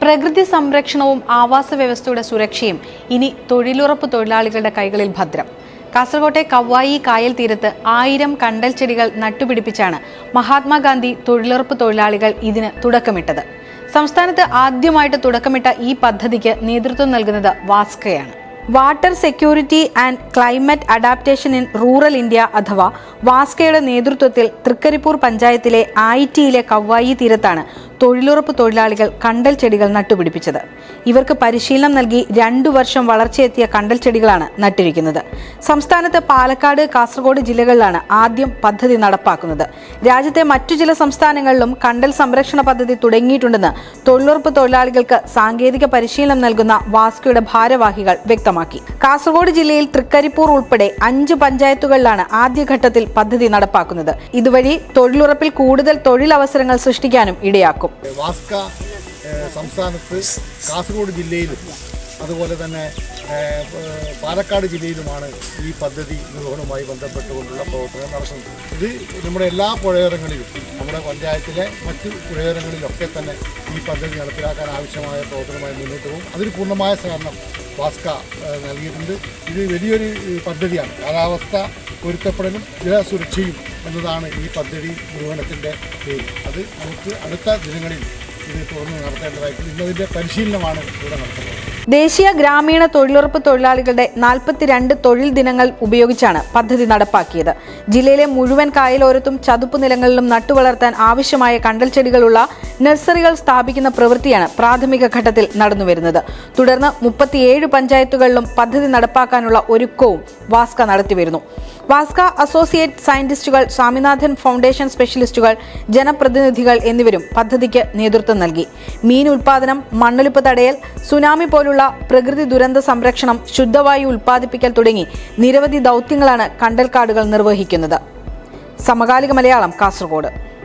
പ്രകൃതി സംരക്ഷണവും ആവാസ വ്യവസ്ഥയുടെ സുരക്ഷയും ഇനി തൊഴിലുറപ്പ് തൊഴിലാളികളുടെ കൈകളിൽ ഭദ്രം. കാസർകോട്ടെ കവ്വായി കായൽ തീരത്ത് 1000 കണ്ടൽ ചെടികൾ നട്ടുപിടിപ്പിച്ചാണ് മഹാത്മാഗാന്ധി തൊഴിലുറപ്പ് തൊഴിലാളികൾ ഇതിന് തുടക്കമിട്ടത്. സംസ്ഥാനത്ത് ആദ്യമായിട്ട് തുടക്കമിട്ട ഈ പദ്ധതിക്ക് നേതൃത്വം നൽകുന്നത് വാസ്കയാണ്. Water security and climate adaptation in rural India അഥവാ വാസ്കയുടെ നേതൃത്വത്തിൽ തൃക്കരിപ്പൂർ പഞ്ചായത്തിലെ ആയിറ്റിയിലെ കവ്വായി തീരത്താണ് തൊഴിലുറപ്പ് തൊഴിലാളികൾ കണ്ടൽ ചെടികൾ നട്ടുപിടിപ്പിച്ചത്. ഇവർക്ക് പരിശീലനം നൽകി 2 വർഷം വളർച്ചയെത്തിയ കണ്ടൽ ചെടികളാണ് നട്ടിരിക്കുന്നത്. സംസ്ഥാനത്ത് പാലക്കാട്, കാസർഗോഡ് ജില്ലകളിലാണ് ആദ്യം പദ്ധതി നടപ്പാക്കുന്നത്. രാജ്യത്തെ മറ്റു ചില സംസ്ഥാനങ്ങളിലും കണ്ടൽ സംരക്ഷണ പദ്ധതി തുടങ്ങിയിട്ടുണ്ടെന്ന് തൊഴിലുറപ്പ് തൊഴിലാളികൾക്ക് സാങ്കേതിക പരിശീലനം നൽകുന്ന വാസ്കയുടെ ഭാരവാഹികൾ വ്യക്തമാക്കി. കാസർഗോഡ് ജില്ലയിൽ തൃക്കരിപ്പൂർ ഉൾപ്പെടെ 5 പഞ്ചായത്തുകളിലാണ് ആദ്യഘട്ടത്തിൽ പദ്ധതി നടപ്പാക്കുന്നത്. ഇതുവഴി തൊഴിലുറപ്പിൽ കൂടുതൽ തൊഴിലവസരങ്ങൾ സൃഷ്ടിക്കാനും ഇടയാക്കും. വാസ്ക സംസ്ഥാനത്ത് കാസർഗോഡ് ജില്ലയിലും അതുപോലെ തന്നെ പാലക്കാട് ജില്ലയിലുമാണ് ഈ പദ്ധതി നിർവഹണവുമായി ബന്ധപ്പെട്ടുകൊണ്ടുള്ള പ്രവർത്തനം നടക്കുന്നത്. ഇത് നമ്മുടെ എല്ലാ പുഴയോരങ്ങളിലും, നമ്മുടെ പഞ്ചായത്തിലെ മറ്റു പുഴയോരങ്ങളിലൊക്കെ തന്നെ ഈ പദ്ധതി നടപ്പിലാക്കാൻ ആവശ്യമായ പ്രവർത്തനവുമായി മുന്നോട്ട് പോകും. അതിന് പൂർണ്ണമായ സഹകരണം വാസ്ക നൽകിയിട്ടുണ്ട്. ഇത് വലിയൊരു പദ്ധതിയാണ്. കാലാവസ്ഥ പൊരുത്തപ്പെടലും ജലസുരക്ഷയും എന്നതാണ് ഈ പദ്ധതി നിർവഹണത്തിൻ്റെ പേര്. അത് നമുക്ക് അടുത്ത ദിനങ്ങളിൽ ഇത് തുറന്ന് നടത്തേണ്ടതായിട്ടുണ്ട്. ഇന്നതിൻ്റെ പരിശീലനമാണ് ഇവിടെ നടത്തുന്നത്. ദേശീയ ഗ്രാമീണ തൊഴിലുറപ്പ് തൊഴിലാളികളുടെ 42 തൊഴിൽ ദിനങ്ങൾ ഉപയോഗിച്ചാണ് പദ്ധതി നടപ്പാക്കിയത്. ജില്ലയിലെ മുഴുവൻ കായലോരത്തും ചതുപ്പ് നിലങ്ങളിലും നട്ടുവളർത്താൻ ആവശ്യമായ കണ്ടൽ ചെടികളുള്ള നഴ്സറികൾ സ്ഥാപിക്കുന്ന പ്രവൃത്തിയാണ് പ്രാഥമിക ഘട്ടത്തിൽ നടന്നുവരുന്നത്. തുടർന്ന് 37 പഞ്ചായത്തുകളിലും പദ്ധതി നടപ്പാക്കാനുള്ള ഒരുക്കവും വാസ്ക നടത്തിവരുന്നു. വാസ്ക അസോസിയേറ്റ് സയന്റിസ്റ്റുകൾ, സ്വാമിനാഥൻ ഫൗണ്ടേഷൻ സ്പെഷ്യലിസ്റ്റുകൾ, ജനപ്രതിനിധികൾ എന്നിവരും പദ്ധതിക്ക് നേതൃത്വം നൽകി. മീൻ ഉൽപാദനം, മണ്ണൊലിപ്പ് തടയൽ, സുനാമി പോലുള്ള പ്രകൃതി ദുരന്ത സംരക്ഷണം, ശുദ്ധവായു ഉൽപ്പാദിപ്പിക്കൽ തുടങ്ങി നിരവധി ദൗത്യങ്ങളാണ് കണ്ടൽക്കാടുകൾ നിർവഹിക്കുന്നത്. സമകാലിക മലയാളം, കാസർഗോഡ്.